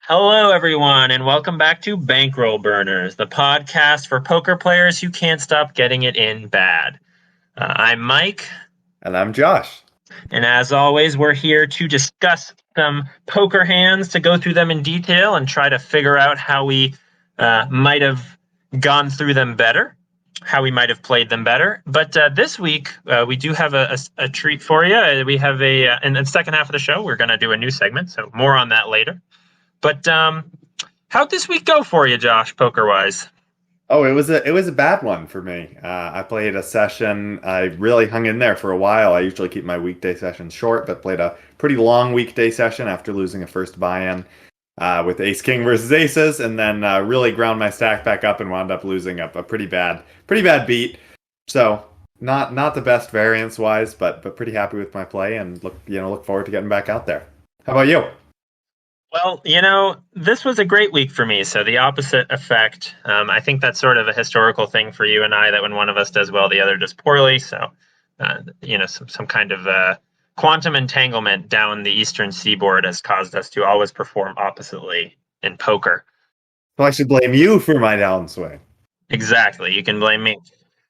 Hello, everyone, and welcome back to Bankroll Burners, the podcast for poker players who can't stop getting it in bad. I'm Mike. And I'm Josh. And as always, we're here to discuss some poker hands, to go through them in detail and try to figure out how we might have gone through them better, how we might have played them better. But this week, we do have a treat for you. We have in the second half of the show, we're going to do a new segment, so more on that later. But how'd this week go for you, Josh, poker-wise? Oh, it was a bad one for me. I played a session. I really hung in there for a while. I usually keep my weekday sessions short, but played a pretty long weekday session after losing a first buy-in with Ace King versus Aces, and then really ground my stack back up and wound up losing a pretty bad beat. So not the best variance-wise, but pretty happy with my play and look forward to getting back out there. How about you? Well, this was a great week for me. So the opposite effect. I think that's sort of a historical thing for you and I, that when one of us does well, the other does poorly. So, some kind of quantum entanglement down the eastern seaboard has caused us to always perform oppositely in poker. So I should blame you for my downswing. Exactly. You can blame me.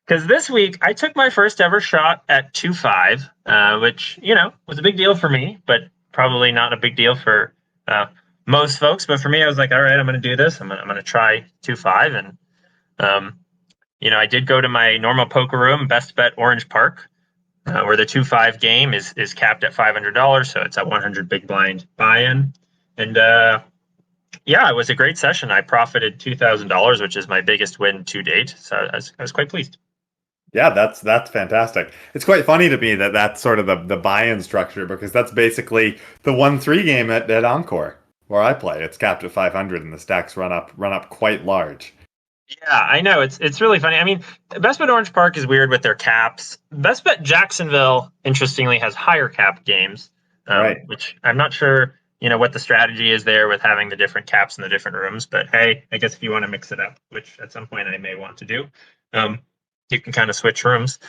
Because this week, I took my first ever shot at 2-5, which, was a big deal for me, but probably not a big deal for most folks. But for me, I was like, all right, I'm going to do this. I'm going to try 2-5. And, I did go to my normal poker room, Best Bet Orange Park, where the 2-5 game is capped at $500. So it's a 100 big blind buy-in. And, it was a great session. I profited $2,000, which is my biggest win to date. So I was quite pleased. Yeah, that's fantastic. It's quite funny to me that that's sort of the buy-in structure, because that's basically the 1-3 game at Encore where I play. It's capped at 500 and the stacks run up quite large. Yeah, I know. It's really funny. I mean, Best Bet Orange Park is weird with their caps. Best Bet Jacksonville, interestingly, has higher cap games, right. Which I'm not sure, what the strategy is there with having the different caps in the different rooms. But hey, I guess if you want to mix it up, which at some point I may want to do, you can kind of switch rooms.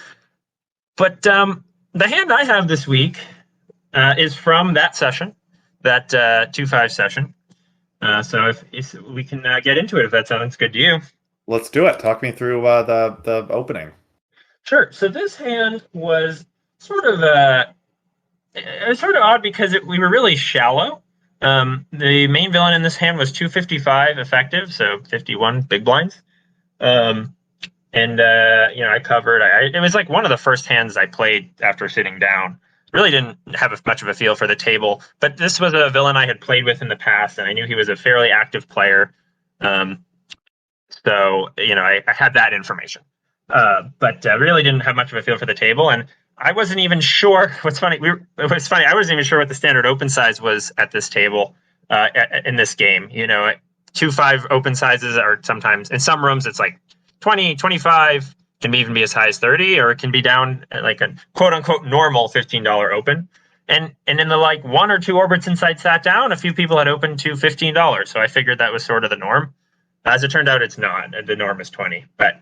But the hand I have this week is from that session, that 2-5 session. So if we can get into it, if that sounds good to you. Let's do it. Talk me through the opening. Sure. So this hand was sort of odd because we were really shallow. The main villain in this hand was 255 effective, so 51 big blinds. And I covered. It was like one of the first hands I played after sitting down. Really didn't have much of a feel for the table, but this was a villain I had played with in the past, and I knew he was a fairly active player. So I had that information, but really didn't have much of a feel for the table, and I wasn't even sure. What's funny? I wasn't even sure what the standard open size was at this table in this game. 2-5 open sizes are sometimes in some rooms it's like 20, 25, can even be as high as 30, or it can be down at like a quote unquote normal $15 open. And in the like one or two orbits inside sat down, a few people had opened to $15. So I figured that was sort of the norm. As it turned out, it's not. The norm is 20, but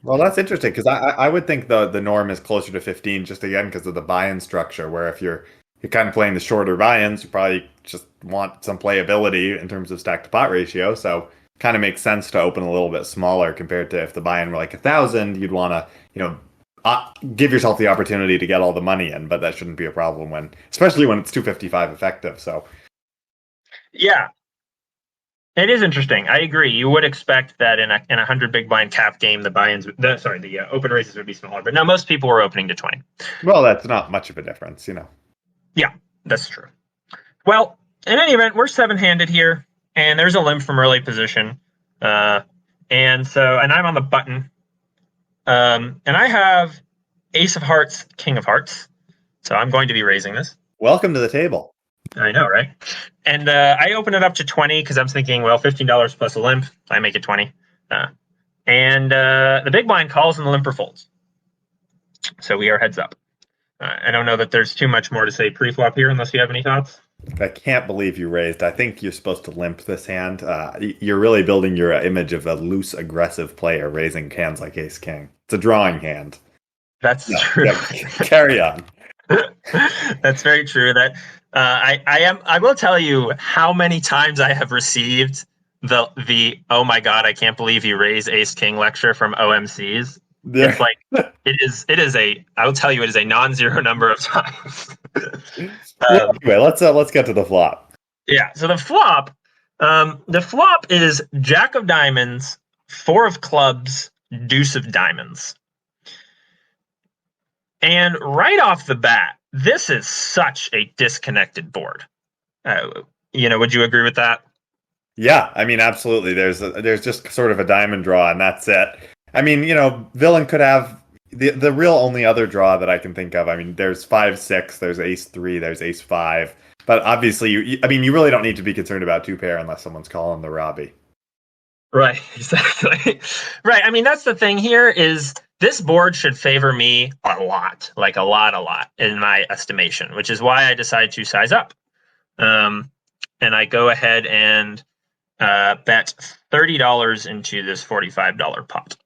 Well, that's interesting, because I would think the norm is closer to 15, just again because of the buy-in structure, where if you're kind of playing the shorter buy-ins, you probably just want some playability in terms of stack to pot ratio. So kind of makes sense to open a little bit smaller compared to if the buy-in were like 1,000, you'd want to, give yourself the opportunity to get all the money in, but that shouldn't be a problem especially when it's 255 effective. So, yeah, it is interesting. I agree. You would expect that in a 100 big blind cap game, the open races would be smaller, but no, most people were opening to 20. Well, that's not much of a difference, Yeah, that's true. Well, in any event, we're 7-handed here. And there's a limp from early position. And I'm on the button. And I have Ace of Hearts, King of Hearts. So I'm going to be raising this. Welcome to the table. I know, right? And I open it up to 20 because I'm thinking, well, $15 plus a limp. I make it 20. And the big blind calls and the limper folds. So we are heads up. I don't know that there's too much more to say pre-flop here unless you have any thoughts. I can't believe you raised. I think you're supposed to limp this hand. You're really building your image of a loose, aggressive player raising hands like Ace King. It's a drawing hand. That's true. Yeah, carry on. That's very true. That I will tell you how many times I have received the oh my god, I can't believe you raise Ace King lecture from OMCs. It's There. like it is a I will tell you it is a non-zero number of times. Well, anyway, let's get to the flop. Yeah. So the flop is Jack of Diamonds, Four of Clubs, Deuce of Diamonds. And right off the bat, this is such a disconnected board. Would you agree with that? Yeah, I mean, absolutely. There's just sort of a diamond draw, and that's it. I mean, villain could have the real only other draw that I can think of. I mean, there's 5-6, there's Ace-3, there's Ace-5, but obviously, you really don't need to be concerned about two pair unless someone's calling the Robbie. Right, exactly. Right. I mean, that's the thing here is this board should favor me a lot, like a lot, in my estimation, which is why I decide to size up. And I go ahead and bet $30 into this $45 pot.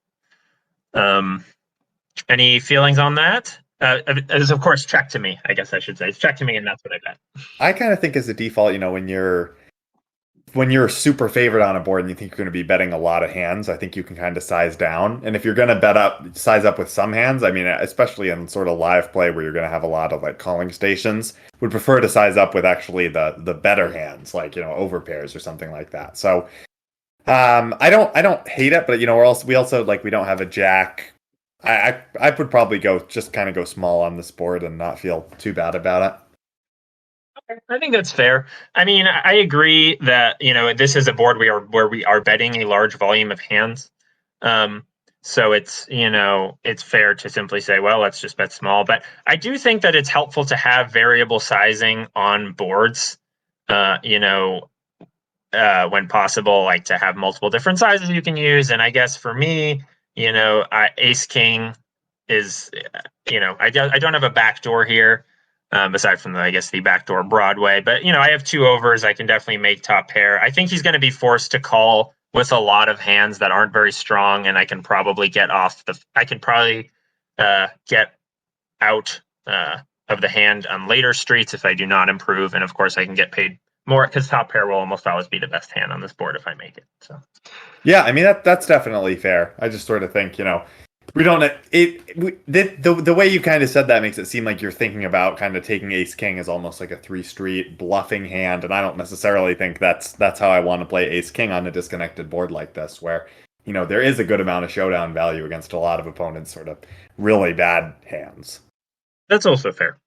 Any feelings on that? It is, of course, check to me, I guess I should say. It's check to me, and that's what I bet. I kind of think as a default, when you're super favored on a board and you think you're going to be betting a lot of hands, I think you can kind of size down. And if you're going to size up with some hands, I mean, especially in sort of live play where you're going to have a lot of like calling stations, would prefer to size up with actually the better hands, like, over pairs or something like that. So I don't hate it, but we also like, we don't have a jack. I would probably go small on this board and not feel too bad about it. I think that's fair. I mean, I agree that this is a board where we are betting a large volume of hands. So it's fair to simply say, well, let's just bet small. But I do think that it's helpful to have variable sizing on boards. When possible, like to have multiple different sizes you can use. And I guess for me, Ace King is, I don't have a backdoor here. Aside from the backdoor Broadway, but I have two overs. I can definitely make top pair. I think he's going to be forced to call with a lot of hands that aren't very strong, and I can probably get out of the hand on later streets if I do not improve, and of course I can get paid more because top pair will almost always be the best hand on this board if I make it. So, yeah, I mean that's definitely fair. I just sort of think we don't. The way you kind of said that makes it seem like you're thinking about kind of taking Ace King as almost like a 3-street bluffing hand, and I don't necessarily think that's how I want to play Ace King on a disconnected board like this, where there is a good amount of showdown value against a lot of opponents' sort of really bad hands. That's also fair.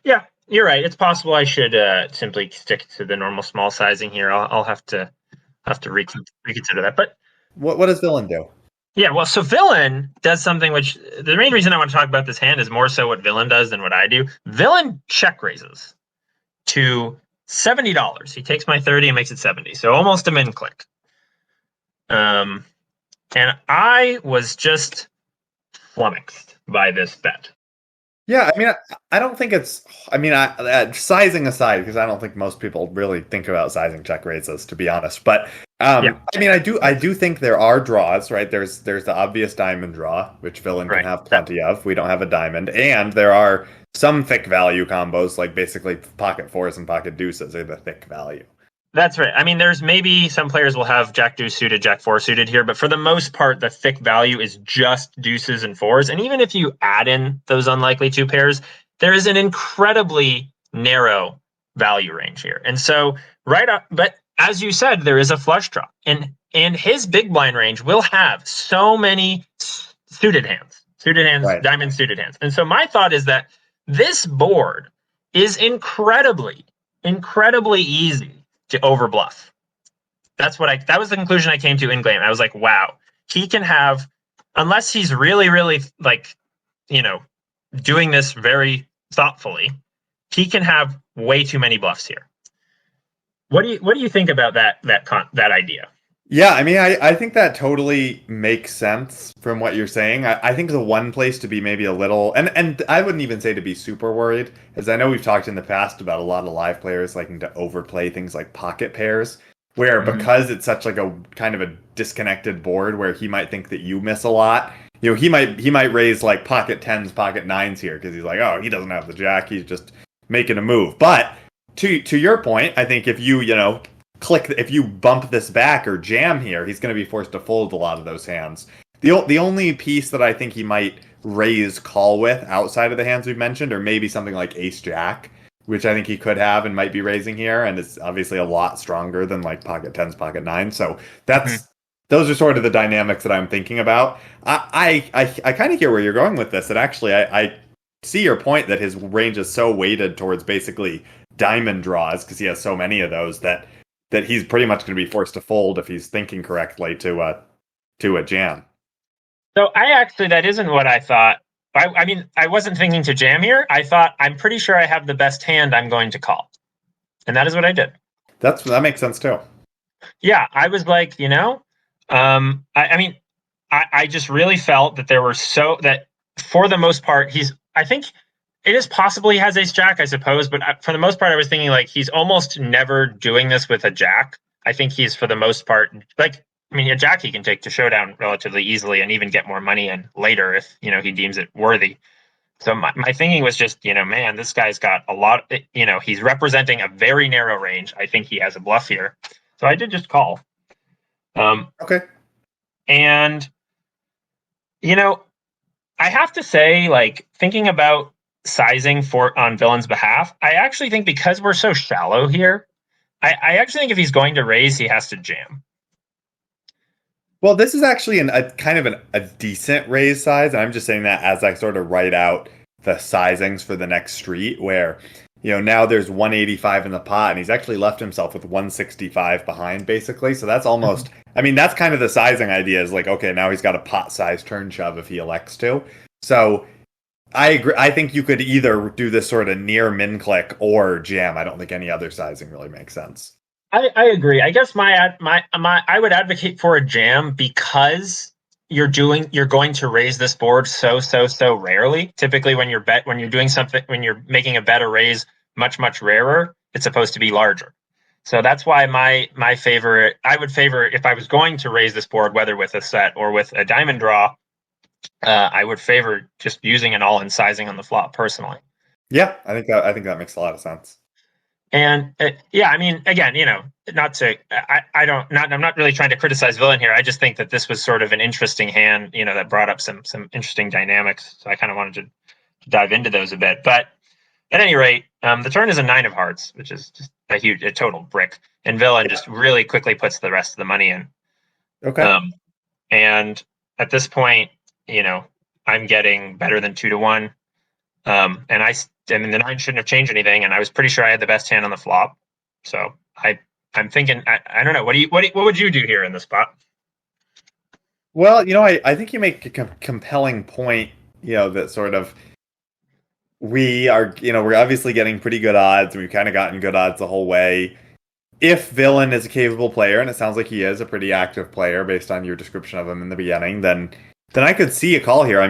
Yeah, you're right. It's possible I should simply stick to the normal small sizing here. I'll have to reconsider that. But what does villain do? Yeah, well, so Villain does something which the main reason I want to talk about this hand is more so what Villain does than what I do. Villain check raises to $70. He takes my 30 and makes it 70, so almost a min click. And I was just flummoxed by this bet. Yeah, I mean, I don't think it's. I mean, sizing aside, because I don't think most people really think about sizing check raises, to be honest. But I mean, I do think there are draws, right? There's the obvious diamond draw, which villain can have plenty of. We don't have a diamond, and there are some thick value combos, like basically pocket fours and pocket deuces are the thick value. That's right. I mean, there's maybe some players will have Jack Deuce suited, Jack 4 suited here, but for the most part, the thick value is just deuces and fours. And even if you add in those unlikely two pairs, there is an incredibly narrow value range here. And so but as you said, there is a flush draw, and his big blind range will have so many suited hands, right. Diamond suited hands. And so my thought is that this board is incredibly easy to overbluff. That was the conclusion I came to in game. I was like, wow, he can have, unless he's really, really doing this very thoughtfully, he can have way too many bluffs here. What do you think about that idea? Yeah, I mean, I think that totally makes sense from what you're saying. I think the one place to be maybe a little, and I wouldn't even say to be super worried, as I know we've talked in the past about a lot of live players liking to overplay things like pocket pairs, where because it's such like a kind of a disconnected board where he might think that you miss a lot, he might raise like pocket tens, pocket nines here because he's like, oh, he doesn't have the jack, he's just making a move. But to your point, I think if if you bump this back or jam here, he's going to be forced to fold a lot of those hands. The only piece that I think he might raise call with outside of the hands we've mentioned, or maybe something like ace jack, which I think he could have and might be raising here, and it's obviously a lot stronger than like pocket tens, pocket nines. So those are sort of the dynamics that I'm thinking about. I kind of hear where you're going with this, and actually I see your point that his range is so weighted towards basically diamond draws because he has so many of those that he's pretty much going to be forced to fold if he's thinking correctly to a jam. So that isn't what I thought. I mean, I wasn't thinking to jam here. I thought, I'm pretty sure I have the best hand, I'm going to call. And that is what I did. That makes sense too. Yeah, I was like, I just really felt that that for the most part, I think it is possible he has ace jack, I suppose, but for the most part, I was thinking like he's almost never doing this with a jack. I think he's for the most part, a jack he can take to showdown relatively easily and even get more money in later if, he deems it worthy. So my thinking was just, man, this guy's got a lot, he's representing a very narrow range. I think he has a bluff here. So I did just call. Okay. And, I have to say, like, thinking about sizing on Villain's behalf, I actually think because we're so shallow here, I actually think if he's going to raise, he has to jam. Well, this is actually a kind of a decent raise size. And I'm just saying that as I sort of write out the sizings for the next street where, now there's 185 in the pot and he's actually left himself with 165 behind basically. So that's almost, that's kind of the sizing idea is like, okay, now he's got a pot size turn shove if he elects to. So I agree. I think you could either do this sort of near min click or jam. I don't think any other sizing really makes sense. I agree. I guess I would advocate for a jam because you're going to raise this board so rarely. Typically, when you're making a bet or raise much rarer, it's supposed to be larger. So that's why I would favor if I was going to raise this board, whether with a set or with a diamond draw, I would favor just using an all-in sizing on the flop personally. Yeah, I think that makes a lot of sense. And again, I'm not really trying to criticize Villain here. I just think that this was sort of an interesting hand, that brought up some interesting dynamics. So I kind of wanted to dive into those a bit. But at any rate, the turn is a 9 of hearts, which is just a total brick. And Villain just really quickly puts the rest of the money in. Okay. And at this point, I'm getting better than 2-1. And the 9 shouldn't have changed anything, and I was pretty sure I had the best hand on the flop. So I'm thinking, I don't know. What would you do here in the spot? Well, I think you make a compelling point. That sort of we're obviously getting pretty good odds. We've kind of gotten good odds the whole way. If Villain is a capable player, and it sounds like he is a pretty active player based on your description of him in the beginning, then I could see a call here.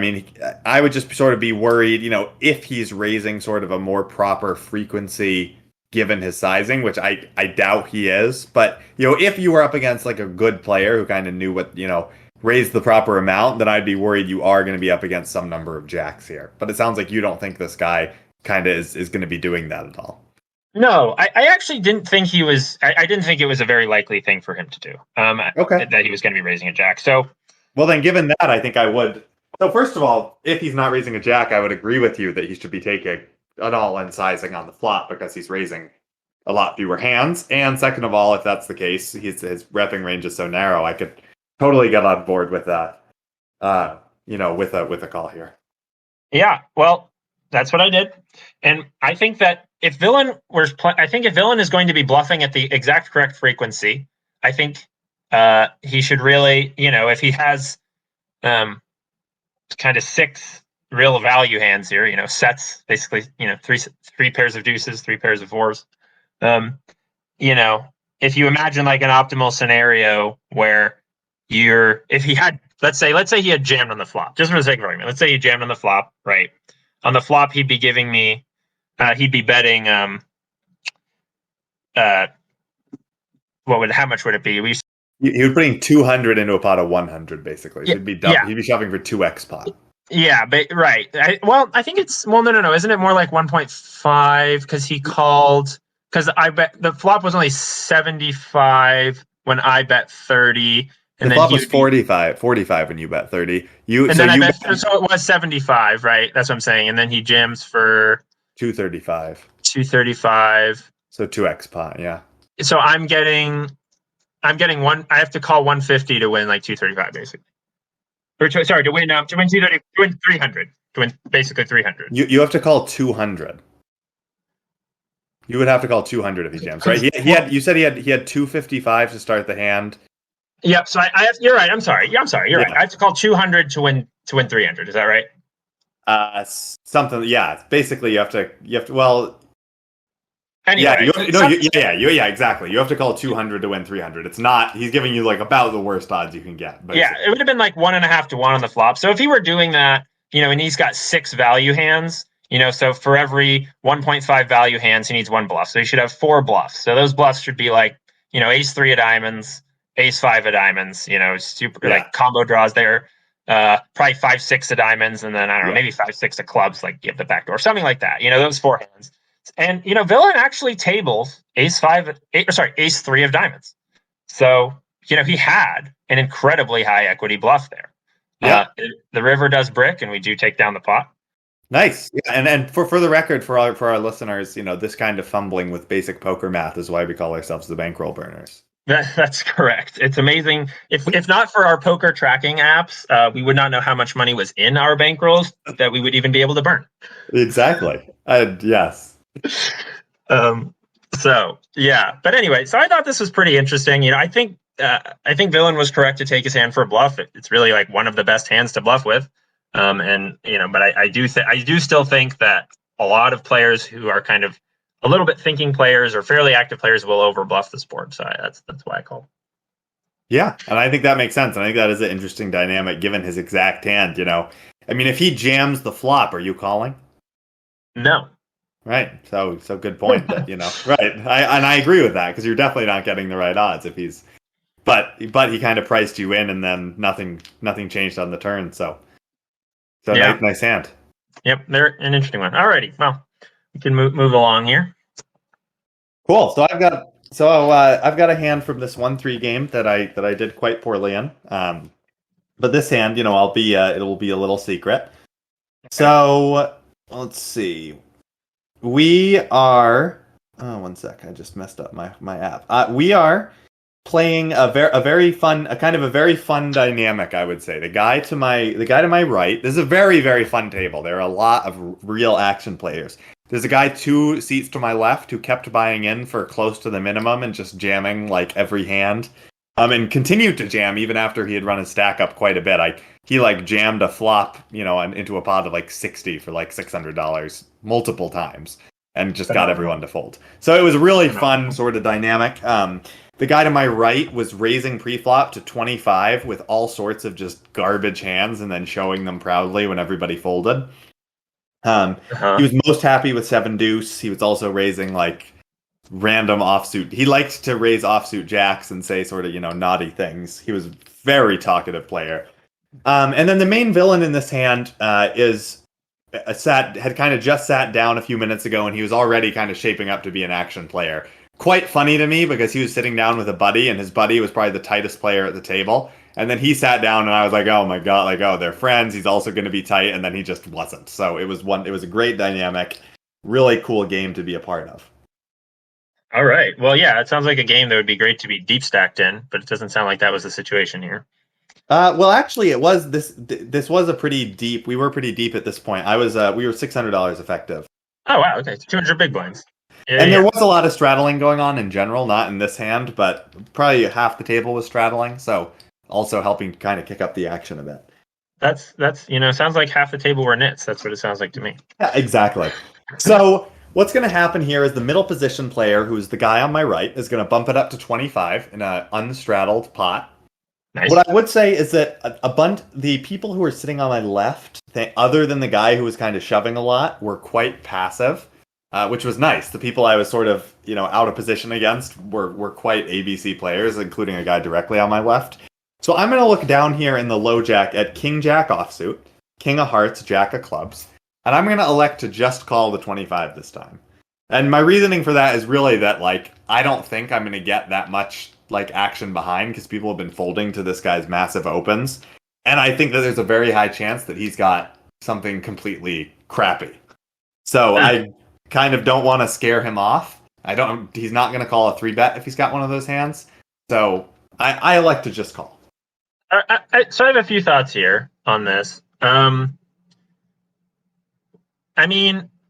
I would just sort of be worried, if he's raising sort of a more proper frequency given his sizing, which I doubt he is. But, if you were up against like a good player who kind of knew what, raised the proper amount, then I'd be worried you are going to be up against some number of jacks here. But it sounds like you don't think this guy kind of is going to be doing that at all. No, I actually didn't think he was. I didn't think it was a very likely thing for him to do. Okay. That he was going to be raising a jack. So. Well, then, given that, I think I would. So, first of all, if he's not raising a jack, I would agree with you that he should be taking an all-in sizing on the flop because he's raising a lot fewer hands. And second of all, if that's the case, his repping range is so narrow, I could totally get on board with that. With a call here. Yeah, well, that's what I did, and I think that if Villain is going to be bluffing at the exact correct frequency, I think. He should really, if he has kind of 6 real value hands here, sets, basically, 3 pairs of deuces, 3 pairs of fours. If you imagine like an optimal scenario where let's say he had jammed on the flop, just for the sake of argument, let's say he jammed on the flop, right? On the flop, he'd be giving me, he'd be betting, how much would it be? He would putting 200 into a pot of 100, basically. So Yeah, he'd be yeah, he'd be shoving for 2x pot. yeah. Right. I think it's no. Isn't it more like 1.5 because he called because I bet the flop was only 75 when I bet 30, The and then flop he was would be 45 when you bet 30. and then I bet so it was 75, right? That's what I'm saying. And then he jams for 235. 235. So 2x pot, yeah. So I'm getting one. I have to call 150 to win like 235, basically. Or sorry, to win 230, to win 300, to win basically 300. You have to call 200. You would have to call 200 if he jams, right? You said he had 255 to start the hand. Yep. So I have. You're right. I'm sorry. Yeah, I'm sorry. You're Yeah. right. I have to call 200 to win 300. Is that right? Something. Yeah. Basically, you have to. Well. Anyway, Yeah. Exactly. You have to call 200 to win 300. It's not. He's giving you like about the worst odds you can get. Basically. Yeah, it would have been like 1.5 to 1 on the flop. So if he were doing that, and he's got 6 value hands, so for every 1.5 value hands, he needs 1 bluff. So he should have 4 bluffs. So those bluffs should be like, ace 3 of diamonds, ace 5 of diamonds, super like combo draws there. Probably 5 6 of diamonds, and then I don't know, maybe 5 6 of clubs, like give the back door, something like that. Those 4 hands. And Villain actually tables ace 3 of diamonds. So he had an incredibly high equity bluff there. Yeah, the river does brick, and we do take down the pot. Nice. Yeah, and for the record, for our listeners, this kind of fumbling with basic poker math is why we call ourselves the Bankroll Burners. That's correct. It's amazing. If not for our poker tracking apps, we would not know how much money was in our bankrolls that we would even be able to burn. Exactly. Yes. So yeah, but anyway, so I thought this was pretty interesting. I think Villain was correct to take his hand for a bluff. It's really like one of the best hands to bluff with. But I do still think that a lot of players who are kind of a little bit thinking players or fairly active players will over bluff the sport. So that's why I call. Yeah, and I think that makes sense. And I think that is an interesting dynamic given his exact hand. I mean, if he jams the flop, are you calling? No. Right. So good point. That right. I agree with that because you're definitely not getting the right odds if he's. But he kind of priced you in, and then nothing changed on the turn. So yeah. Nice hand. Yep, they're an interesting one. Alrighty, well, we can move along here. Cool. So I've got a hand from this 1-3 game that I did quite poorly in. But this hand, it will be a little secret. Okay. So let's see. We are. Oh, one sec. I just messed up my app. We are playing a very fun dynamic, I would say. The guy to my right. This is a very, very fun table. There are a lot of real action players. There's a guy 2 seats to my left who kept buying in for close to the minimum and just jamming like every hand. And continued to jam even after he had run his stack up quite a bit. He like jammed a flop, into a pot of like 60 for like $600 multiple times and just got everyone to fold. So it was a really fun sort of dynamic. The guy to my right was raising pre-flop to 25 with all sorts of just garbage hands and then showing them proudly when everybody folded. He was most happy with 7 deuce. He was also raising like random offsuit. He liked to raise offsuit jacks and say sort of, naughty things. He was a very talkative player. And then the main villain in this hand had kind of just sat down a few minutes ago, and he was already kind of shaping up to be an action player. Quite funny to me because he was sitting down with a buddy, and his buddy was probably the tightest player at the table. And then he sat down, and I was like, oh my god, like, oh, they're friends. He's also going to be tight, and then he just wasn't. So it was a great dynamic, really cool game to be a part of. All right. Well, yeah, it sounds like a game that would be great to be deep stacked in, but it doesn't sound like that was the situation here. Well, actually, it was this was a pretty deep. We were pretty deep at this point. We were $600 effective. Oh wow, okay, 200 big blinds. And there was a lot of straddling going on in general, not in this hand, but probably half the table was straddling, so also helping kind of kick up the action a bit. That's sounds like half the table were nits. That's what it sounds like to me. Yeah, exactly. So what's going to happen here is the middle position player, who's the guy on my right, is going to bump it up to 25 in an unstraddled pot. Nice. What I would say is that the people who are sitting on my left, other than the guy who was kind of shoving a lot, were quite passive. which was nice. The people I was sort of, out of position against were quite ABC players, including a guy directly on my left. So I'm going to look down here in the low jack at King Jack offsuit, King of Hearts, Jack of Clubs, and I'm going to elect to just call the 25 this time. And my reasoning for that is really that, like, I don't think I'm going to get that much, like, action behind because people have been folding to this guy's massive opens. And I think that there's a very high chance that he's got something completely crappy. So I kind of don't want to scare him off. He's not going to call a 3-bet if he's got one of those hands. So I elect to just call. So I have a few thoughts here on this.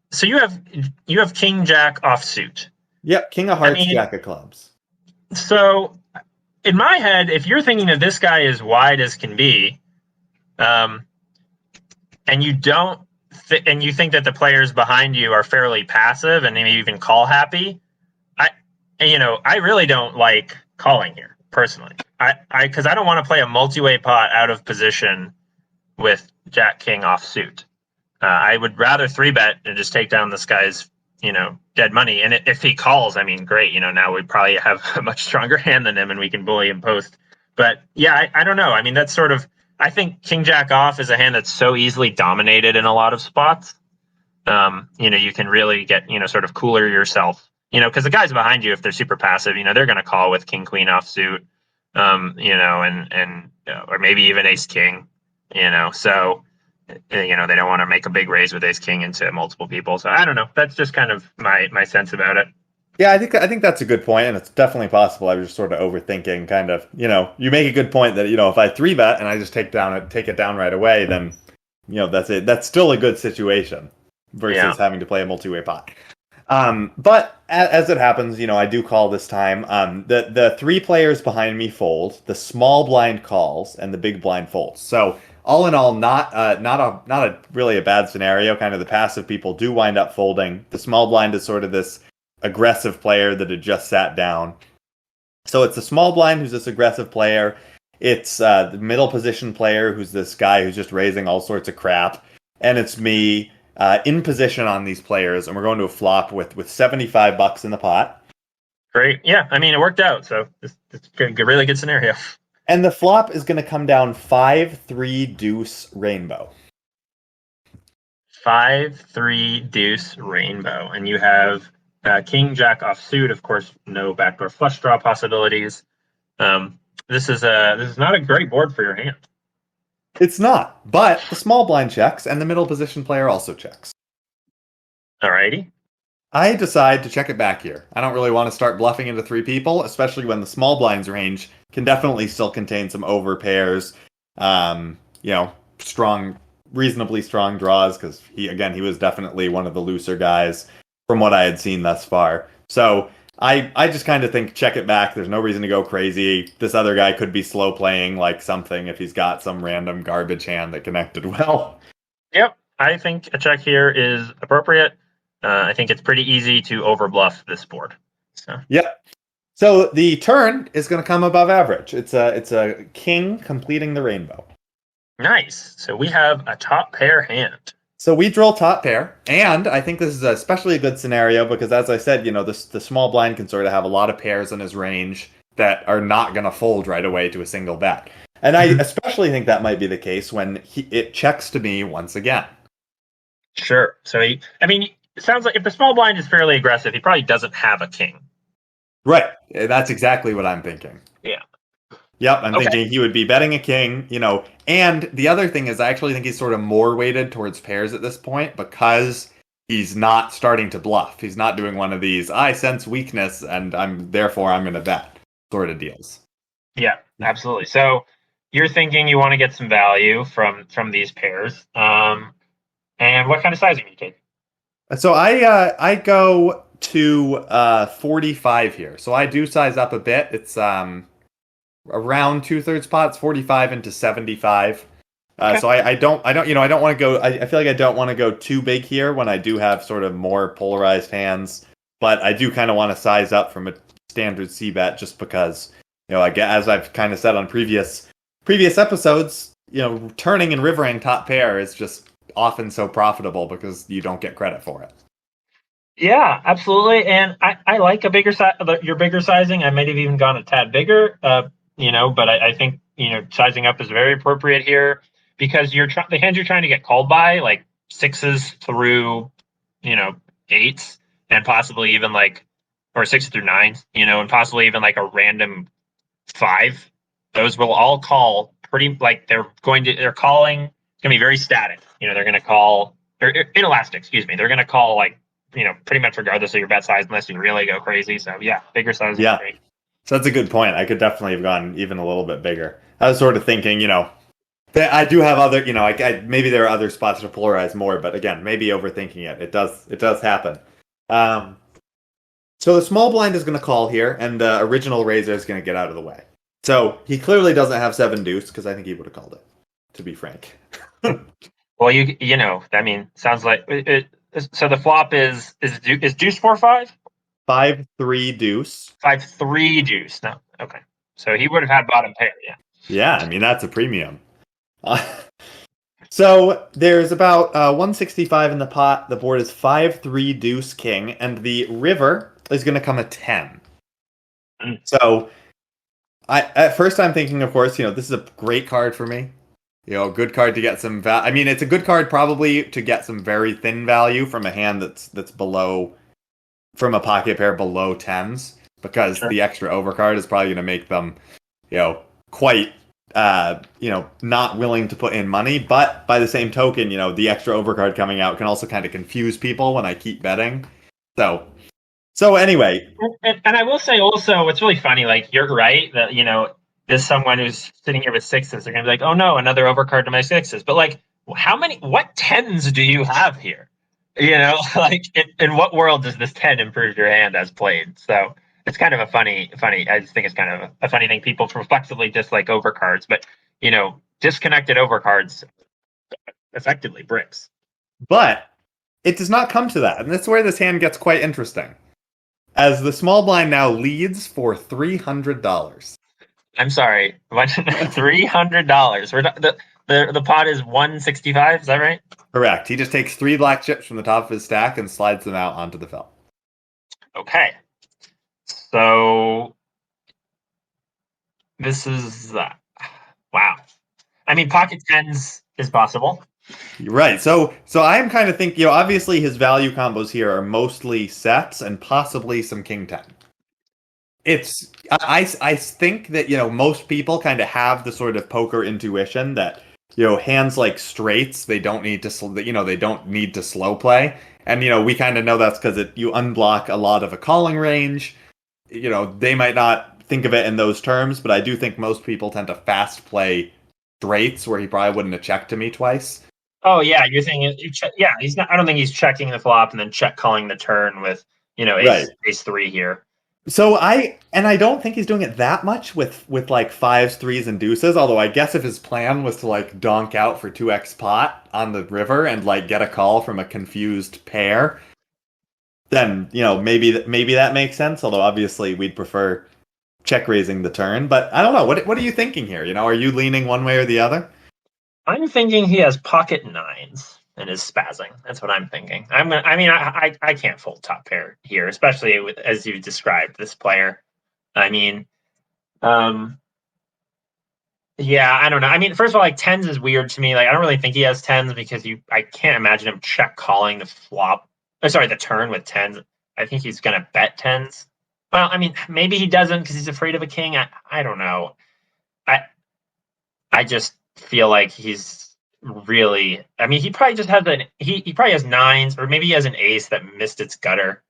So you have King Jack offsuit. Yep, King of Hearts, Jack of Clubs. So in my head, if you're thinking that this guy is wide as can be, and you think that the players behind you are fairly passive and maybe even call happy, I really don't like calling here personally. Because I don't want to play a multi-way pot out of position with Jack King offsuit. I would rather 3-bet and just take down this guy's, dead money. And if he calls, great. Now we probably have a much stronger hand than him and we can bully him post. But yeah, I don't know. That's sort of, I think King Jack off is a hand that's so easily dominated in a lot of spots. You can really get, sort of cooler yourself, because the guys behind you, if they're super passive, they're going to call with King Queen offsuit, or maybe even Ace King, so. They don't want to make a big raise with Ace King into multiple people. So I don't know. That's just kind of my sense about it. Yeah, I think that's a good point, and it's definitely possible. I was just sort of overthinking, kind of. You make a good point that if I 3-bet and I just take it down right away, then that's it. That's still a good situation versus having to play a multi-way pot. But as it happens, I do call this time. The 3 players behind me fold, the small blind calls, and the big blind folds. So all in all, not a really a bad scenario. Kind of the passive people do wind up folding. The small blind is sort of this aggressive player that had just sat down. So it's the small blind who's this aggressive player. It's the middle position player who's this guy who's just raising all sorts of crap. And it's me in position on these players. And we're going to a flop with $75 in the pot. Great. Yeah, it worked out. So it's a really good scenario. And the flop is going to come down 5-3 deuce rainbow. 5-3 deuce rainbow. And you have King Jack offsuit. Of course, no backdoor flush draw possibilities. This is not a great board for your hand. It's not, but the small blind checks and the middle position player also checks. Alrighty. I decide to check it back here. I don't really want to start bluffing into 3 people, especially when the small blind's range can definitely still contain some over pairs, reasonably strong draws, because he was definitely one of the looser guys from what I had seen thus far. So I just kind of think check it back. There's no reason to go crazy. This other guy could be slow playing like something if he's got some random garbage hand that connected well. Yep, I think a check here is appropriate. I think it's pretty easy to overbluff this board. So. Yep. So the turn is going to come above average. It's a king completing the rainbow. Nice. So we have a top pair hand. So we drill top pair, and I think this is especially a good scenario because, as I said, the small blind can sort of have a lot of pairs in his range that are not going to fold right away to a single bet. And I especially think that might be the case when it checks to me once again. Sure. So it sounds like if the small blind is fairly aggressive, he probably doesn't have a king. Right. That's exactly what I'm thinking. Yeah. Yep, I'm thinking he would be betting a king, and the other thing is I actually think he's sort of more weighted towards pairs at this point because he's not starting to bluff. He's not doing one of these, I sense weakness and I'm going to bet sort of deals. Yeah, absolutely. So you're thinking you want to get some value from these pairs. And what kind of sizing do you take? So I go to 45 here. So I do size up a bit. It's around 2/3 pots, 45 into 75. Okay. So I don't want to go. I feel like I don't want to go too big here when I do have sort of more polarized hands. But I do kind of want to size up from a standard C bet just because as I've kind of said on previous episodes, turning and rivering top pair is just often so profitable because you don't get credit for it. Yeah, absolutely. And I like a bigger size, your bigger sizing. I might have even gone a tad bigger, but I think, sizing up is very appropriate here because the hands you're trying to get called by, like sixes through, you know, eights, and possibly even or six through nines, and possibly even like a random five. Those will all call pretty, like they're calling, it's going to be very static. They're going to call, they're inelastic, excuse me. They're going to call pretty much regardless of your bet size unless you really go crazy. So yeah, bigger size is Yeah. great. So that's a good point. I could definitely have gone even a little bit bigger. I was sort of thinking, that I do have other, maybe there are other spots to polarize more, but again, maybe overthinking it. It does happen. So the small blind is going to call here, and the original raiser is going to get out of the way. So he clearly doesn't have seven deuce because I think he would have called it, to be frank. Well, sounds like it. So the flop is deuce 4-5, 5-3 deuce, 5-3 deuce. No, okay. So he would have had bottom pair. Yeah. Yeah, that's a premium. So there's about 165 in the pot. The board is 5-3 deuce king, and the river is going to come a 10. So at first I'm thinking, of course, this is a great card for me. A good card to get some value. It's a good card probably to get some very thin value from a hand that's below, from a pocket pair below tens, because the extra overcard is probably going to make them, quite, not willing to put in money. But by the same token, the extra overcard coming out can also kind of confuse people when I keep betting. So anyway. And I will say also, it's really funny, like, you're right that, there's someone who's sitting here with sixes. They're going to be like, oh no, another overcard to my sixes. But like, what tens do you have here? Like, in what world does this 10 improve your hand as played? So it's kind of a funny, I just think it's kind of a funny thing. People reflexively dislike overcards, but, disconnected overcards effectively bricks. But it does not come to that. And that's where this hand gets quite interesting. As the small blind now leads for $300. I'm sorry, $300. The pot is 165. Is that right? Correct. He just takes 3 black chips from the top of his stack and slides them out onto the fill. Okay. So this is wow. Pocket tens is possible. Right. So I'm kind of thinking, obviously his value combos here are mostly sets and possibly some king 10. I think that, most people kind of have the sort of poker intuition that, hands like straights, they don't need to, they don't need to slow play. And, we kind of know that's because you unblock a lot of a calling range. They might not think of it in those terms, but I do think most people tend to fast play straights where he probably wouldn't have checked to me twice. Oh yeah, you're saying yeah, he's not. I don't think he's checking the flop and then check calling the turn with ace 3 here. So I don't think he's doing it that much with like fives, threes, and deuces. Although I guess if his plan was to like donk out for 2x pot on the river and like get a call from a confused pair, then maybe that makes sense. Although obviously we'd prefer check raising the turn. But I don't know. What are you thinking here? Are you leaning one way or the other? I'm thinking he has pocket nines and is spazzing. That's what I'm thinking. I can't fold top pair here, especially as you described this player. Yeah, I don't know. First of all, like tens is weird to me. Like I don't really think he has tens because I can't imagine him check calling the flop. The turn with tens. I think he's gonna bet tens. Well, maybe he doesn't because he's afraid of a king. I don't know. I just feel like he's really. He probably just has he probably has nines, or maybe he has an ace that missed its gutter,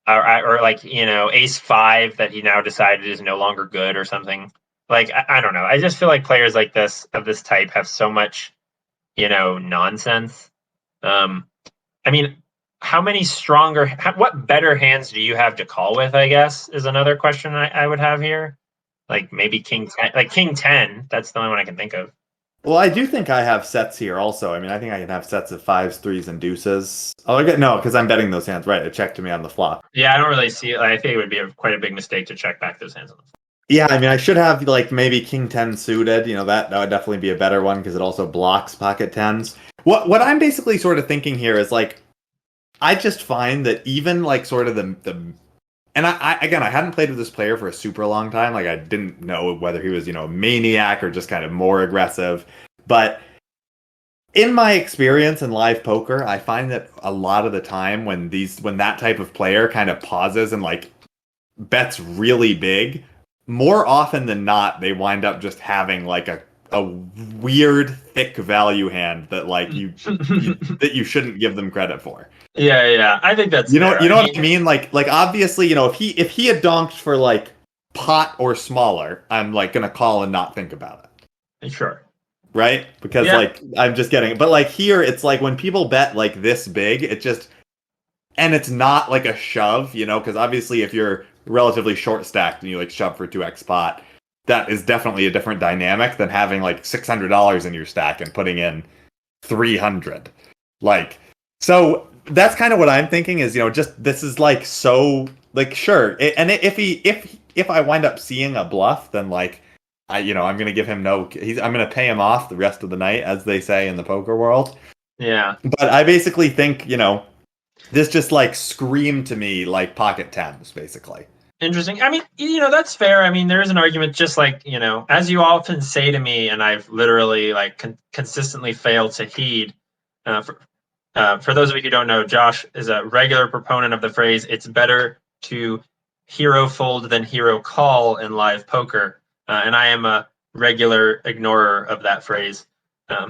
or like ace 5 that he now decided is no longer good or something. Like I don't know. I just feel like players like this of this type have so much, nonsense. How many what better hands do you have to call with? I guess is another question I would have here. Like maybe king 10, like king 10. That's the only one I can think of. Well, I do think I have sets here also. I think I can have sets of fives, threes, and deuces. No, because I'm betting those hands, right? It checked to me on the flop. Yeah, I don't really see it. I think it would be quite a big mistake to check back those hands on the flop. Yeah, I should have like maybe king 10 suited. That would definitely be a better one because it also blocks pocket tens. What I'm basically sort of thinking here is like, I just find that even like sort of the and I hadn't played with this player for a super long time. Like I didn't know whether he was, a maniac or just kind of more aggressive. But in my experience in live poker, I find that a lot of the time when that type of player kind of pauses and like bets really big, more often than not, they wind up just having like a weird thick value hand that like that you shouldn't give them credit for. Yeah. I think that's fair. What I mean? Like obviously, if he had donked for like pot or smaller, I'm like gonna call and not think about it. Sure. Right? Because like I'm just getting it. But like here, it's like when people bet like this big, and it's not like a shove, because obviously if you're relatively short stacked and you like shove for 2x pot, that is definitely a different dynamic than having like $600 in your stack and putting in 300. Like, so that's kind of what I'm thinking is, just this is like so like sure. If I wind up seeing a bluff, then like I'm going to give him I'm going to pay him off the rest of the night, as they say in the poker world. Yeah. But I basically think, this just like screamed to me like pocket tens, basically. Interesting. I mean, that's fair. I mean, there is an argument, just like, as you often say to me, and I've literally like consistently failed to heed. For those of you who don't know, Josh is a regular proponent of the phrase, it's better to hero fold than hero call in live poker. And I am a regular ignorer of that phrase. I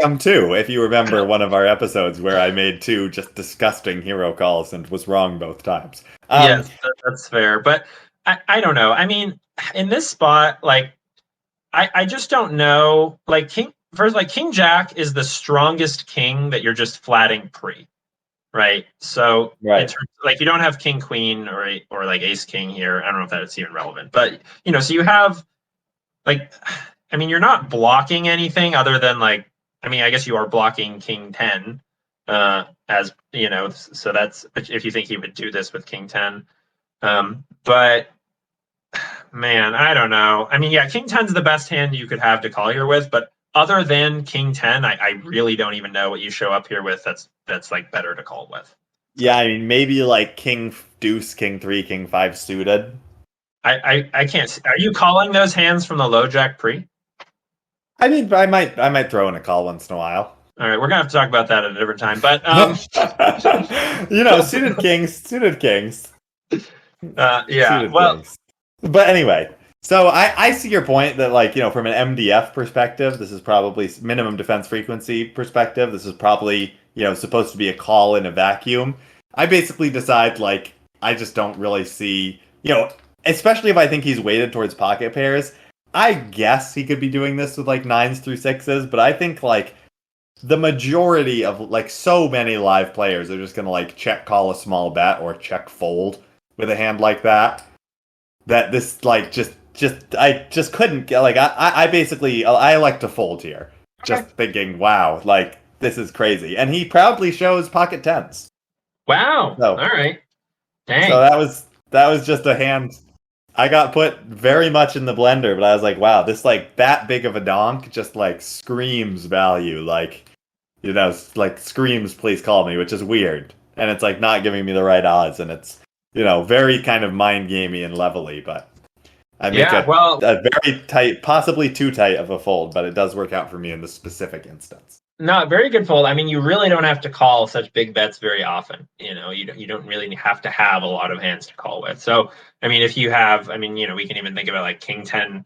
am too, if you remember one of our episodes where I made 2 just disgusting hero calls and was wrong both times. Yes, that's fair. But I don't know. I mean, in this spot, like, I just don't know. Like, King Jack is the strongest king that you're just flatting pre, right? So, right. Like, you don't have King Queen or like Ace King here. I don't know if that's even relevant. But, so you have, like, I mean, you're not blocking anything other than like, I mean, I guess you are blocking King 10, as so that's if you think he would do this with King 10. But man, I don't know. I mean, yeah, King 10 is the best hand you could have to call here with, but other than King 10, I really don't even know what you show up here with that's like better to call with. Yeah, I mean, maybe like King Deuce, King 3, King 5 suited. I can't. Are you calling those hands from the low jack pre? I mean, I might throw in a call once in a while. All right, we're gonna have to talk about that at a different time. But suited kings. Yeah. Suited kings. But anyway, so I see your point that like from an MDF perspective, this is probably minimum defense frequency perspective. This is probably supposed to be a call in a vacuum. I basically decide like I just don't really see especially if I think he's weighted towards pocket pairs. I guess he could be doing this with like 9s through 6s, but I think like the majority of like so many live players are just gonna like check call a small bet or check fold with a hand like that. That this like I just couldn't get like I basically I like to fold here. Just thinking, wow, like this is crazy. And he proudly shows pocket tens. Wow. So, all right. Dang. So that was just a hand I got put very much in the blender, but I was like, wow, this like that big of a donk just like screams value, like like screams please call me, which is weird. And it's like not giving me the right odds, and it's very kind of mind gamey and levely, but I make a very tight, possibly too tight of a fold, but it does work out for me in this specific instance. No, very good fold. I mean, you really don't have to call such big bets very often. You don't really have to have a lot of hands to call with. So, I mean, if you have, we can even think about like King 10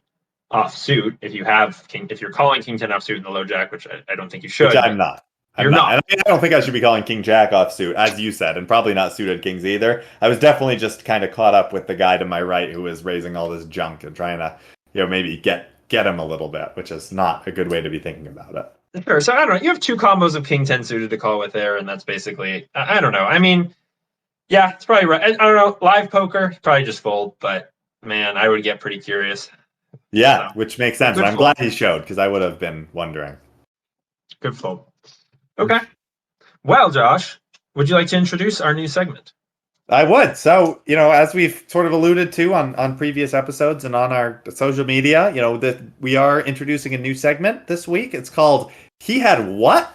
offsuit. If you're calling King 10 offsuit in the low jack, which I don't think you should. Which I'm not. You're not. And I don't think I should be calling King Jack offsuit, as you said, and probably not suited kings either. I was definitely just kind of caught up with the guy to my right who was raising all this junk and trying to, maybe get him a little bit, which is not a good way to be thinking about it. Sure. So I don't know. You have 2 combos of King 10 suited to call with there, and that's basically. I don't know. I mean, yeah, it's probably right. I don't know. Live poker, probably just fold, but man, I would get pretty curious. Yeah, so, which makes sense. I'm glad he showed because I would have been wondering. Good fold. Okay. Well, Josh, would you like to introduce our new segment? I would. So, as we've sort of alluded to on previous episodes and on our social media, that we are introducing a new segment this week. It's called He Had What?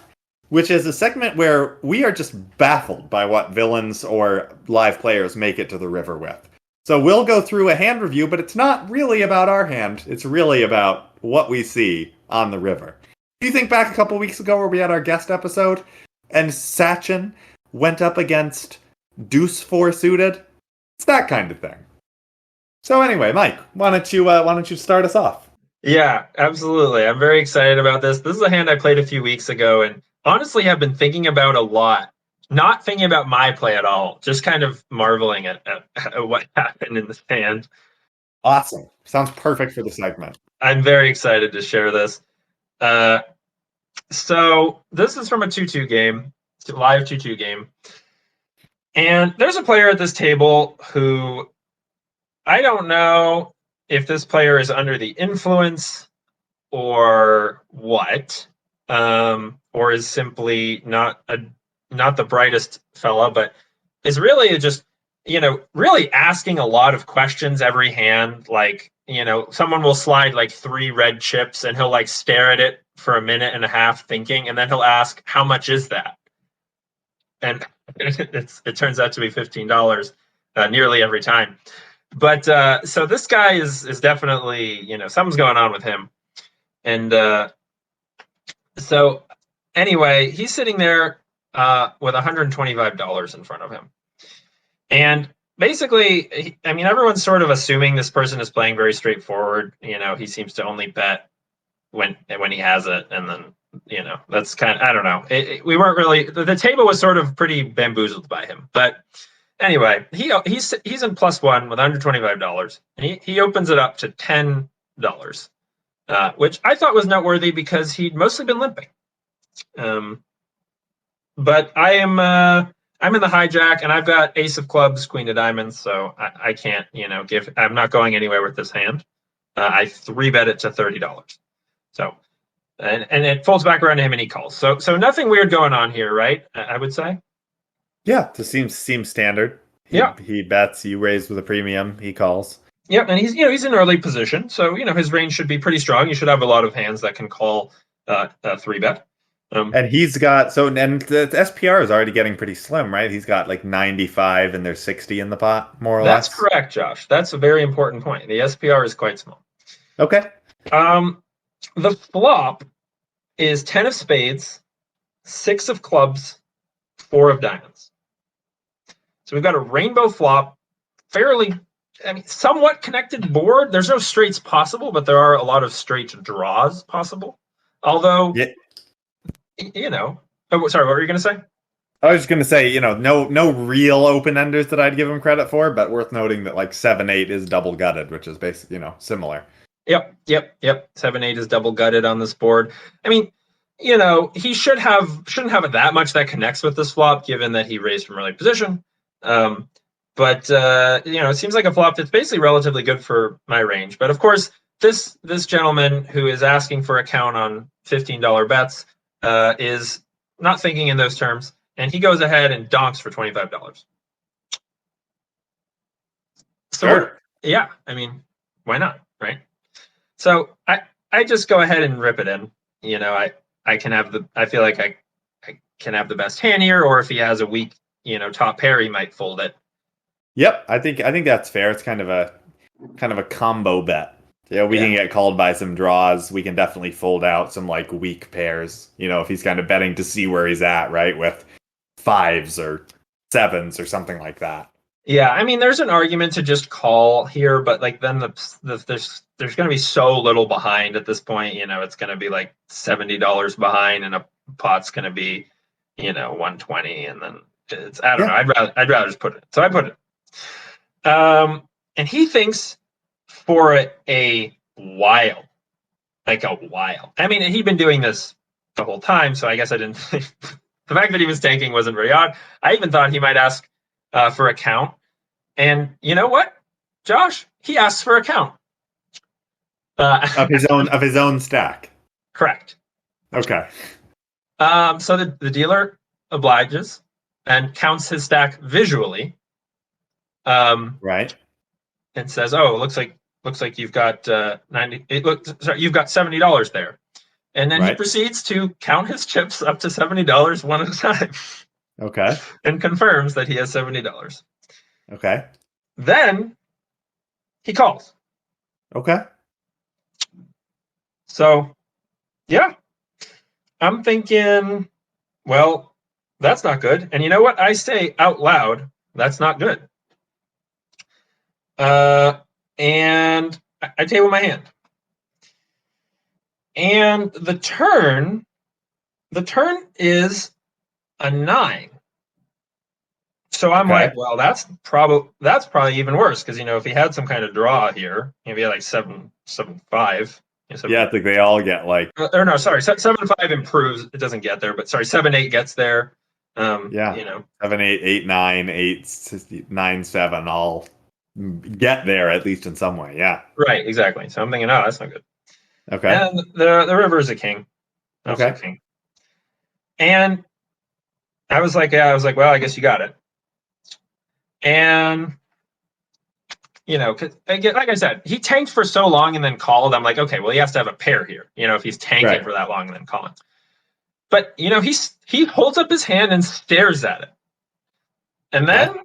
which is a segment where we are just baffled by what villains or live players make it to the river with. So we'll go through a hand review, but it's not really about our hand. It's really about what we see on the river. If you think back a couple weeks ago where we had our guest episode, and Sachin went up against Deuce 4 suited, it's that kind of thing. So anyway, Mike, why don't you start us off? Yeah, absolutely. I'm very excited about this. This is a hand I played a few weeks ago, and honestly have been thinking about a lot. Not thinking about my play at all, just kind of marveling at what happened in this hand. Awesome. Sounds perfect for the segment. I'm very excited to share this. So this is from a 2-2 game, it's a live 2-2 game. And there's a player at this table who I don't know if this player is under the influence or what, or is simply not the brightest fella, but is really just, really asking a lot of questions every hand. Like, someone will slide like 3 red chips and he'll like stare at it for a minute and a half thinking, and then he'll ask, how much is that? And it turns out to be $15 nearly every time. But so this guy is definitely, something's going on with him. And so anyway, he's sitting there with $125 in front of him. And basically, I mean, everyone's sort of assuming this person is playing very straightforward. He seems to only bet when he has it. And then, that's kind of, I don't know. We weren't really, the table was sort of pretty bamboozled by him. But anyway, he's in +1 with $125. And he opens it up to $10, which I thought was noteworthy because he'd mostly been limping. But I'm in the hijack, and I've got ace of clubs, queen of diamonds, so I can't, I'm not going anywhere with this hand. I 3-bet it to $30. So, and it folds back around to him, and he calls. So nothing weird going on here, right? I would say. Yeah, this seems standard. He bets, you raise with a premium, he calls. Yep, and he's in early position, so his range should be pretty strong. You should have a lot of hands that can call a 3-bet. And he's got and the SPR is already getting pretty slim, right? He's got like 95 and there's 60 in the pot, more or less. That's correct, Josh. That's a very important point. The SPR is quite small. Okay. The flop is 10 of spades, 6 of clubs, 4 of diamonds. So we've got a rainbow flop, somewhat connected board. There's no straights possible, but there are a lot of straight draws possible. Although, oh, sorry, what were you going to say? I was just going to say, no real open-enders that I'd give him credit for, but worth noting that like 7-8 is double-gutted, which is basically, similar. Yep. 7-8 is double-gutted on this board. I mean, he shouldn't have it that much that connects with this flop, given that he raised from early position. But it seems like a flop that's basically relatively good for my range. But of course, this gentleman who is asking for a count on $15 bets is not thinking in those terms, and he goes ahead and donks for $25. So sure. Yeah, I mean, why not, right? So I just go ahead and rip it in. I feel like I can have the best hand here, or if he has a weak, top pair, he might fold it. Yep, I think that's fair. It's kind of a combo bet. We can get called by some draws. We can definitely fold out some like weak pairs. If he's kind of betting to see where he's at, right, with 5s or 7s or something like that. Yeah, I mean, there's an argument to just call here, but like then there's going to be so little behind at this point. It's going to be like $70 behind, and a pot's going to be, 120, and then I don't know. I'd rather just put it. So I put it. And he thinks for a while. I mean, he'd been doing this the whole time, so I guess I didn't. The fact that he was tanking wasn't very odd. I even thought he might ask for a count. And you know what, Josh? He asks for a count of his own stack. Correct. Okay. So the dealer obliges and counts his stack visually. Right. And says, "Oh, it looks like you've got 90. You've got $70 there." And then he Right. proceeds to count his chips up to $70 one at a time Okay. and confirms that he has $70. Okay. Then he calls. Okay. So, yeah, I'm thinking, well, that's not good. And you know what? I say out loud, that's not good. And I table my hand. And the turn is a 9. So I'm like, well, that's probably even worse because if he had some kind of draw here, if he had like 7-5. Yeah, I think they all get like. Or no, sorry, 7-5 improves. It doesn't get there, but sorry, 7-8 gets there. Yeah. 7, 8, 8, 9, 8, 9, 7 all get there at least in some way. Yeah. Right, exactly. So I'm thinking, oh, that's not good. Okay. And the river is a king. Also Okay. king. And I was like, well, I guess you got it. And like I said, he tanked for so long and then called. I'm like, okay, well, he has to have a pair here. If he's tanking for that long and then calling. But he holds up his hand and stares at it, and then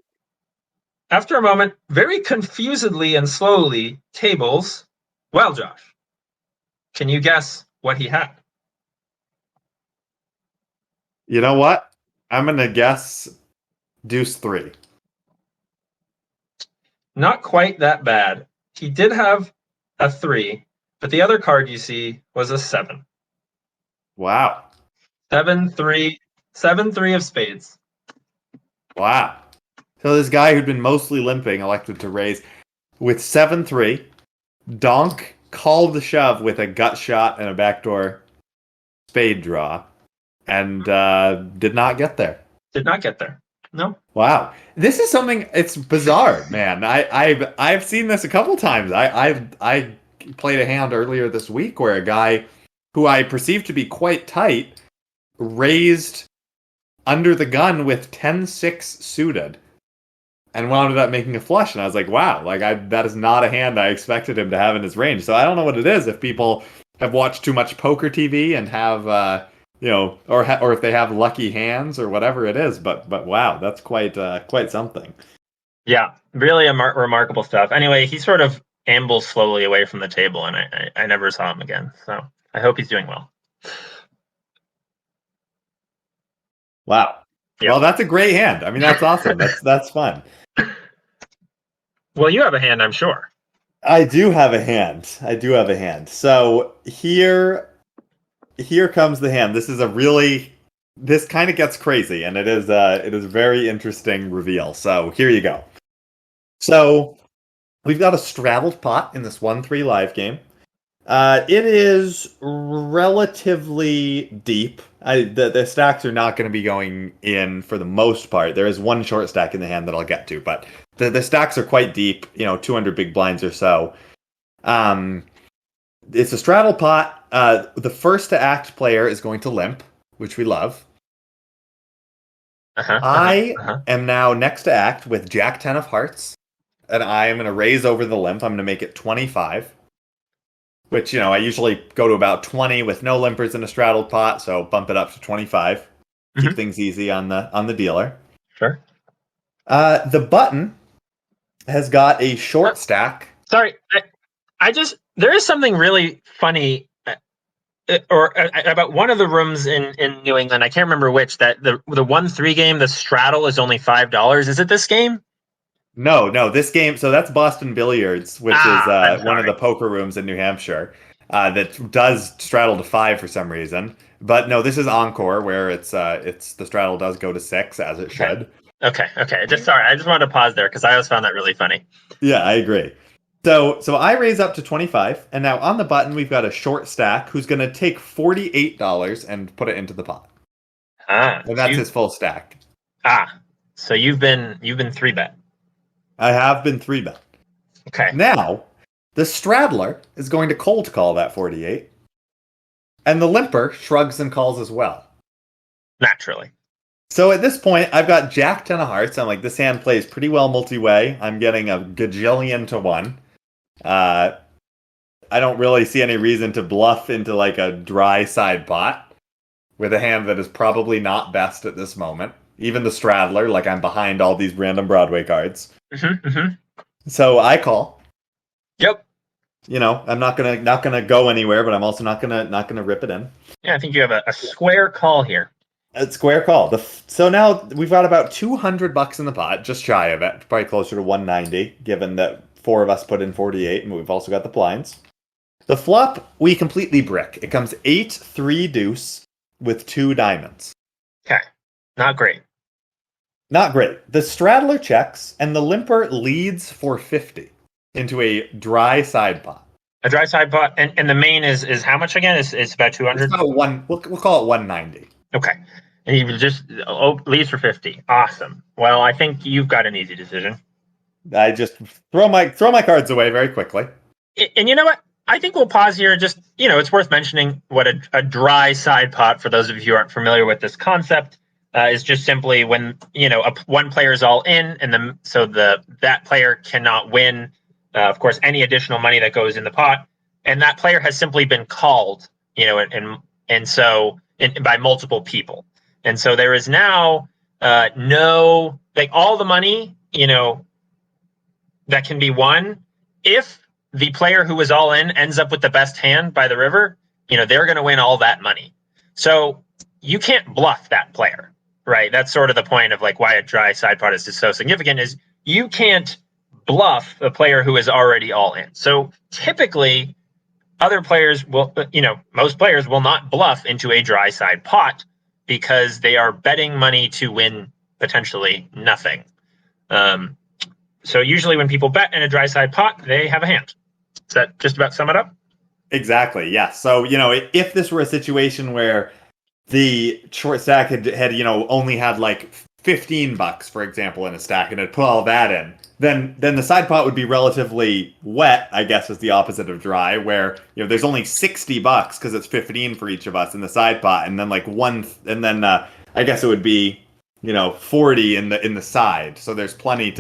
after a moment, very confusedly and slowly tables. Well, Josh, can you guess what he had? You know what? I'm gonna guess deuce 3. Not quite that bad. He did have a 3, but the other card you see was a 7. Wow. 7-3 of spades. Wow. So this guy who'd been mostly limping elected to raise with 7-3. Donk called the shove with a gut shot and a backdoor spade draw, and did not get there. Did not get there. No. Wow. This is something. It's bizarre, man. I've seen this a couple times. I played a hand earlier this week where a guy who I perceived to be quite tight raised under the gun with 10-6 suited and wound up making a flush, and I was like, wow, that is not a hand I expected him to have in his range. So I don't know what it is, if people have watched too much poker TV and have or if they have lucky hands or whatever it is, but wow, that's quite something. Yeah, really remarkable stuff. Anyway, he sort of ambles slowly away from the table, and I never saw him again. So I hope he's doing well. Wow. Yep. Well, that's a great hand. I mean, that's awesome. That's fun. Well, you have a hand, I'm sure. I do have a hand. So here comes the hand. This kind of gets crazy, and it is a very interesting reveal. So here you go. So we've got a straddled pot in this 1-3 live game. It is relatively deep. The stacks are not going to be going in for the most part. There is one short stack in the hand that I'll get to, but the stacks are quite deep, 200 big blinds or so. It's a straddle pot. The first to act player is going to limp, which we love. I am now next to act with Jack 10 of hearts, and I am going to raise over the limp. I'm going to make it 25. Which, I usually go to about 20 with no limpers in a straddled pot, so bump it up to 25. Mm-hmm. Keep things easy on the dealer. Sure. The button has got a short stack. Sorry, there is something really funny about one of the rooms in New England. I can't remember which, that the 1-3 game, the straddle is only $5. Is it this game? No, this game, so that's Boston Billiards, which is one of the poker rooms in New Hampshire that does straddle to 5 for some reason. But no, this is Encore, where it's the straddle does go to 6, as it should. Okay. I just wanted to pause there because I always found that really funny. Yeah, I agree. So I raise up to 25, and now on the button we've got a short stack who's going to take $48 and put it into the pot. And that's his full stack. So you've been 3-bet. I have been 3-bet. Okay. Now, the straddler is going to cold call that 48, and the limper shrugs and calls as well. Naturally. So at this point, I've got Jack 10 of hearts. I'm like, this hand plays pretty well multi-way. I'm getting a gajillion to 1. I don't really see any reason to bluff into like a dry side pot with a hand that is probably not best at this moment. Even the Straddler, like I'm behind all these random Broadway cards. So I call. Yep. I'm not gonna go anywhere, but I'm also not gonna rip it in. Yeah, I think you have a square call here. A square call. So now we've got about $200 in the pot, just shy of it, probably closer to 190, given that 4 of us put in 48, and we've also got the blinds. The flop, we completely brick. It comes 8-3 deuce with 2 diamonds. Okay, not great. Not great. The Straddler checks, and the limper leads for 50 into a dry side pot. A dry side pot, and the main is how much again? It's about 200? It's about we'll call it 190. Okay. And you just leads for 50. Awesome. Well, I think you've got an easy decision. I just throw my cards away very quickly. And you know what? I think we'll pause here. Just, it's worth mentioning what a dry side pot, for those of you who aren't familiar with this concept, is just simply when, one player is all in, and that player cannot win, of course, any additional money that goes in the pot. And that player has simply been called, and so by multiple people. And so there is now all the money, that can be won. If the player who is all in ends up with the best hand by the river, they're going to win all that money. So you can't bluff that player, right? That's sort of the point of why a dry side pot is just so significant, is you can't bluff a player who is already all in. So typically other players will, most players will not bluff into a dry side pot because they are betting money to win potentially nothing. So usually when people bet in a dry side pot, they have a hand. Does that just about sum it up? Exactly, yes. So, if this were a situation where the short stack had only had $15, for example, in a stack, and had put all that in, then the side pot would be relatively wet, I guess, is the opposite of dry, where there's only $60 because it's 15 for each of us in the side pot, and then I guess it would be 40 in the side. So there's plenty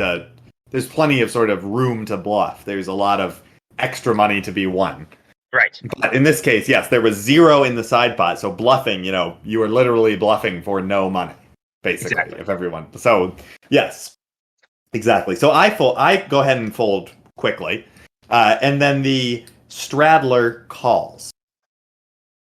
of sort of room to bluff. There's a lot of extra money to be won. Right. But in this case, yes, there was 0 in the side pot. So bluffing, you are literally bluffing for no money, basically, exactly. If everyone. So yes, exactly. So I go ahead and fold quickly, and then the Straddler calls.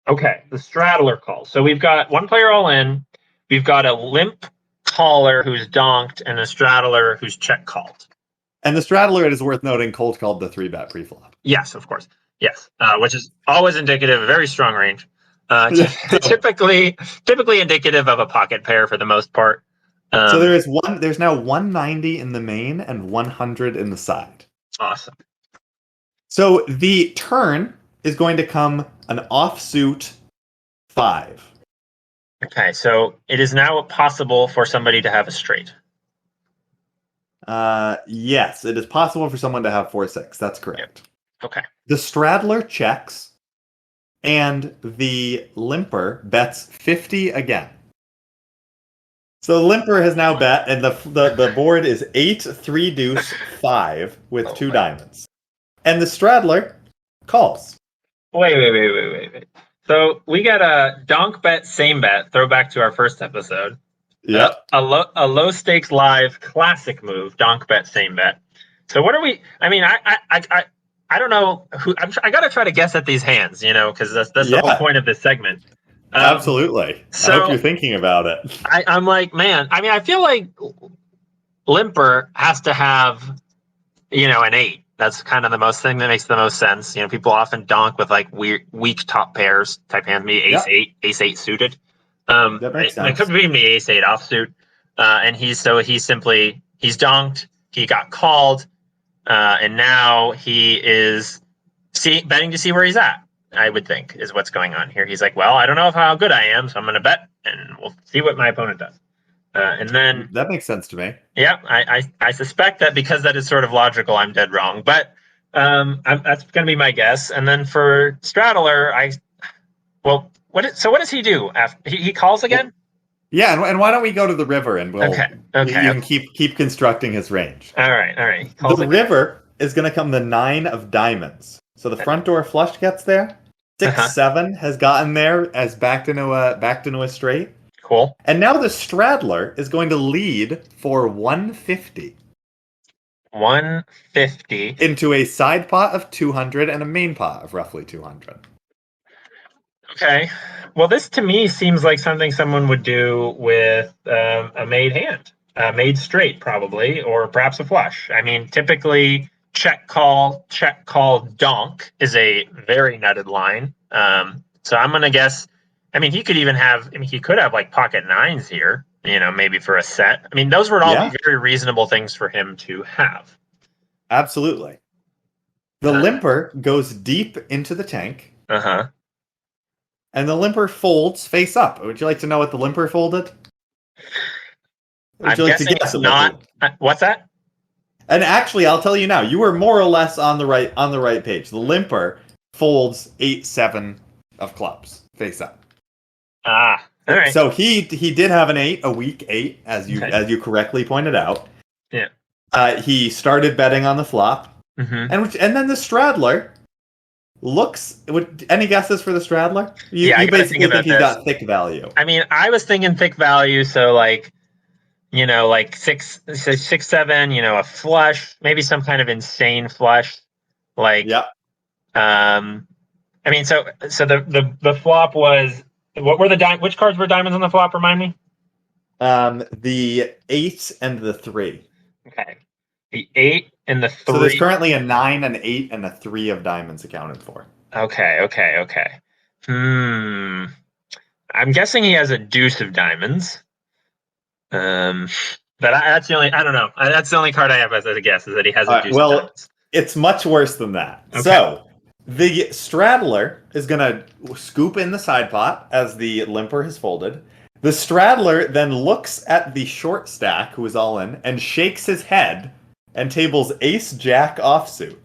Okay, the Straddler calls. So we've got one player all in. We've got a limp caller who's donked, and a Straddler who's check called. And the Straddler, it is worth noting, cold called the 3-bet pre-flop. Yes, of course. Yes, which is always indicative of a very strong range. Typically indicative of a pocket pair for the most part. So there's now 190 in the main and 100 in the side. Awesome. So the turn is going to come an offsuit 5. Okay, so it is now possible for somebody to have a straight. Yes, it is possible for someone to have 4-6. That's correct. Yep. Okay. The Straddler checks, and the limper bets 50 again. So the limper has now bet, and the board is 8-3 deuce 5 with 2 diamonds. And the Straddler calls. Wait. So we got a donk bet, same bet, throwback to our first episode. Yep. A low stakes live classic move, donk bet, same bet. So what are we? I mean, I don't know who. I got to try to guess at these hands, because that's the whole point of this segment. Absolutely. So, I hope you're thinking about it. I'm like, man. I mean, I feel like limper has to have, an 8. That's kind of the most thing that makes the most sense. People often donk with weak top pairs type hands, maybe ace 8 suited. That makes sense. It could be the ace 8 offsuit. And he's donked. He got called. And now he is betting to see where he's at, I would think, is what's going on here. He's like, well, I don't know how good I am, so I'm going to bet, and we'll see what my opponent does. And then that makes sense to me. Yeah, I suspect that because that is sort of logical, I'm dead wrong. But that's going to be my guess. And then for Straddler, what does he do? After he calls again? Yeah, and why don't we go to the river and we'll you can keep constructing his range. All right. The river is going to come the 9 of diamonds. So the front door flush gets there. 6-7 has gotten there as backed into a straight. Cool. And now the straddler is going to lead for 150. 150 into a side pot of 200 and a main pot of roughly 200. Okay. Well, this to me seems like something someone would do with a made hand, made straight probably, or perhaps a flush. I mean, typically check call, donk is a very nutted line. So I'm going to guess, I mean, he could have like pocket nines here, maybe for a set. I mean, those would all be very reasonable things for him to have. Absolutely. The limper goes deep into the tank. And the limper folds face up. Would you like to know what the limper folded? Would you like to guess not. What's that? And actually, I'll tell you now. You were more or less on the right page. The limper folds 8-7 of clubs face up. All right. So he did have an 8, a weak 8, as you correctly pointed out. Yeah. He started betting on the flop, and then the straddler looks. Any guesses for the straddler? You basically think he's got thick value. I mean, I was thinking thick value, so like 6-7, a flush, maybe some kind of insane flush, like. Yep. I mean, so the flop was. What were which cards were diamonds on the flop? Remind me. The 8 and the 3. Okay. The 8 and the 3. So there's currently a 9, an 8, and a 3 of diamonds accounted for. Okay. I'm guessing he has a deuce of diamonds. But that's the only. I don't know. That's the only card I have as a guess is that he has a deuce of diamonds. It's much worse than that. Okay. So the straddler is going to scoop in the side pot as the limper has folded. The straddler then looks at the short stack, who is all in, and shakes his head and tables ace-jack offsuit.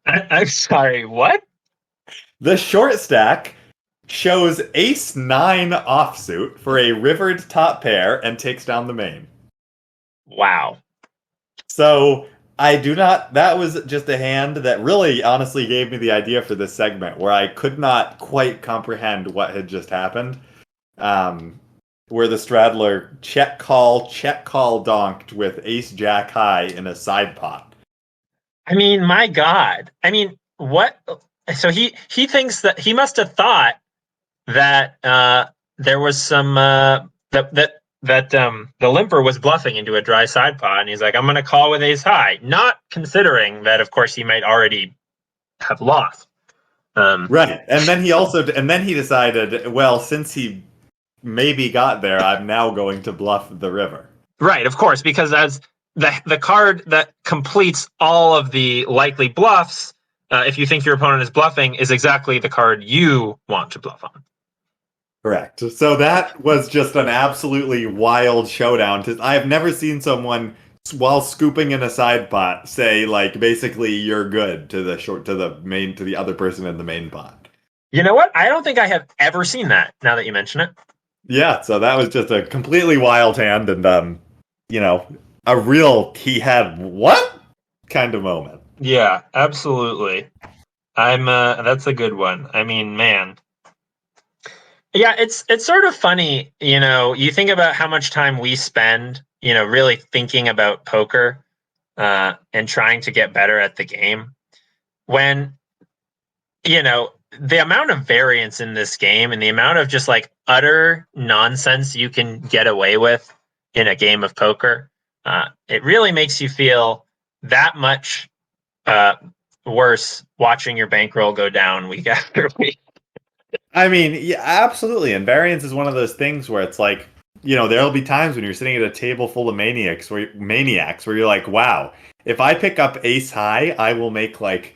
I'm sorry, what? The short stack shows ace-9 offsuit for a rivered top pair and takes down the main. Wow. So that was just a hand that really honestly gave me the idea for this segment, where I could not quite comprehend what had just happened. Where the straddler check call donked with ace-jack high in a side pot. I mean, my God. I mean, what? So he thinks that he must have thought that there was some that the limper was bluffing into a dry side pot, and he's like, I'm going to call with ace high, not considering that, of course, he might already have lost. Right, and then he decided, well, since he maybe got there, I'm now going to bluff the river. Right, of course, because as the card that completes all of the likely bluffs, if you think your opponent is bluffing, is exactly the card you want to bluff on. Correct. So that was just an absolutely wild showdown. I have never seen someone, while scooping in a side pot, say, like, basically you're good to the other person in the main pot. You know what? I don't think I have ever seen that, now that you mention it. Yeah, so that was just a completely wild hand and, a real he had what kind of moment. Yeah, absolutely. That's a good one. I mean, man. Yeah, it's sort of funny, you think about how much time we spend, really thinking about poker and trying to get better at the game. When, the amount of variance in this game and the amount of just like utter nonsense you can get away with in a game of poker, it really makes you feel that much worse watching your bankroll go down week after week. I mean, yeah, absolutely. And variance is one of those things where it's like, there'll be times when you're sitting at a table full of maniacs where you're like, wow, if I pick up ace high, I will make like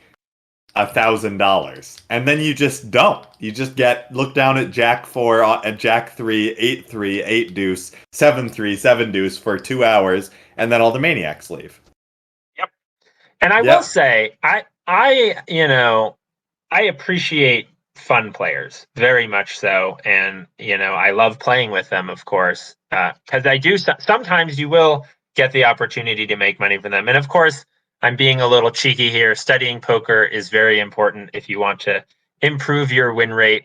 $1,000. And then you just don't. You just look down at jack 4, at jack 3, 8-3, 8 deuce, 7-3, 7 deuce for 2 hours, and then all the maniacs leave. Yep. And I will say, I appreciate fun players very much so, and I love playing with them, of course, because I do sometimes you will get the opportunity to make money from them, and of course I'm being a little cheeky here. Studying poker is very important if you want to improve your win rate,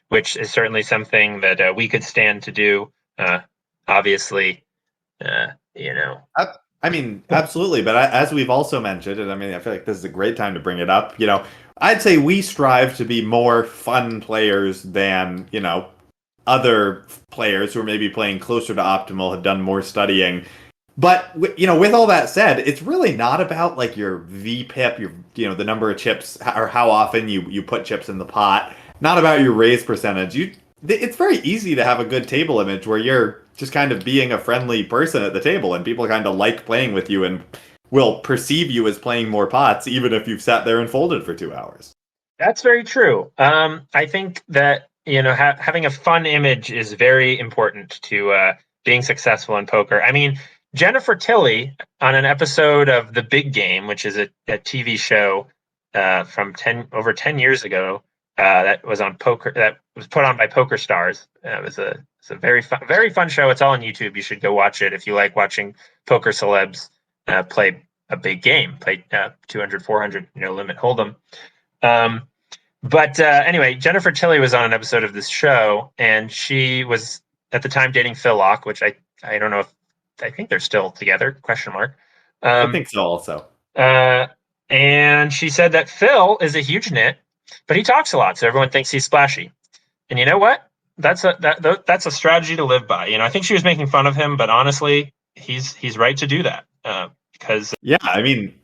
which is certainly something that we could stand to do. Obviously, you know. I mean, absolutely. But as we've also mentioned, and I mean, I feel like this is a great time to bring it up. I'd say we strive to be more fun players than, other players who are maybe playing closer to optimal, have done more studying. But, with all that said, it's really not about like your VPIP, the number of chips or how often you put chips in the pot. Not about your raise percentage. It's very easy to have a good table image where you're just kind of being a friendly person at the table and people kind of like playing with you and will perceive you as playing more pots even if you've sat there and folded for 2 hours. That's very true. I think that, having a fun image is very important to being successful in poker. I mean, Jennifer Tilly on an episode of The Big Game, which is a TV show from over 10 years ago, that was on poker, that was put on by Poker Stars. It's a very fun show. It's all on YouTube. You should go watch it if you like watching poker celebs play a big game, play 200, 400, limit hold'em. But anyway, Jennifer Tilly was on an episode of this show, and she was at the time dating Phil Locke, which I don't know if I think they're still together? ? I think so, also. And she said that Phil is a huge nit, but he talks a lot, so everyone thinks he's splashy. And you know what? That's a strategy to live by. I think she was making fun of him, but honestly, he's right to do that because I mean,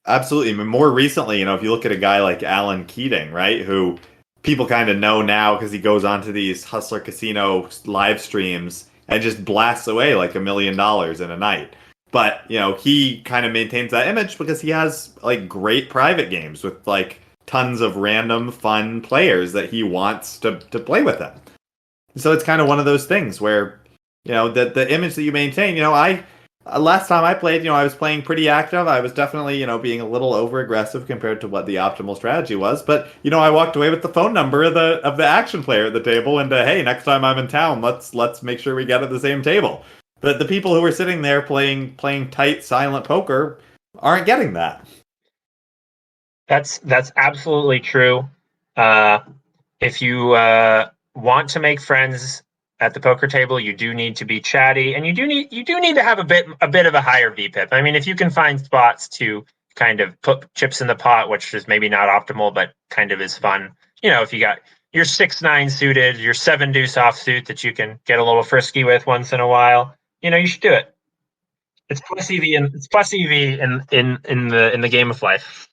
absolutely. I mean, more recently, if you look at a guy like Alan Keating, right, who people kind of know now because he goes onto these Hustler Casino live streams and just blasts away like $1 million in a night. But, he kind of maintains that image because he has like great private games with like tons of random fun players that he wants to play with him. So it's kind of one of those things where, the image that you maintain, last time I played, I was playing pretty active. I was definitely, being a little over aggressive compared to what the optimal strategy was. But, I walked away with the phone number of the action player at the table and, hey, next time I'm in town, let's make sure we get at the same table. But the people who are sitting there playing tight, silent poker aren't getting that. That's absolutely true. If you want to make friends at the poker table, you do need to be chatty, and you do need to have a bit of a higher VPIP. I mean, if you can find spots to kind of put chips in the pot, which is maybe not optimal, but kind of is fun. If you got your 6-9 suited, your 7 deuce offsuit that you can get a little frisky with once in a while, you should do it. It's plus EV in the game of life.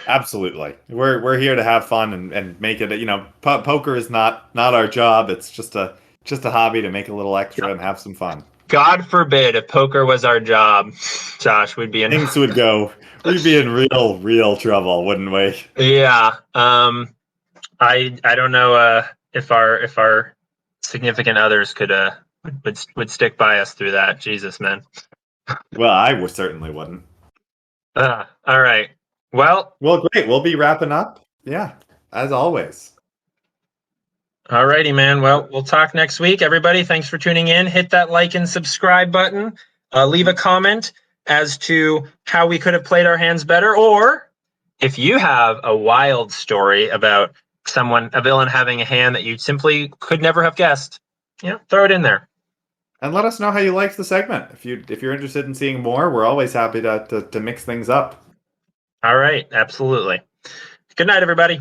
Absolutely. We're here to have fun and make it, poker is not our job. It's just a hobby to make a little extra and have some fun. God forbid if poker was our job, Josh, we'd be in we'd be in real trouble, wouldn't we? Yeah. I don't know if our significant others would stick by us through that. Jesus, man. Well, I certainly wouldn't. All right. Well, great. We'll be wrapping up. Yeah, as always. All righty, man. Well, we'll talk next week. Everybody, thanks for tuning in. Hit that like and subscribe button. Leave a comment as to how we could have played our hands better, or if you have a wild story about a villain having a hand that you simply could never have guessed, throw it in there. And let us know how you liked the segment. If you're interested in seeing more, we're always happy to mix things up. All right, absolutely. Good night, everybody.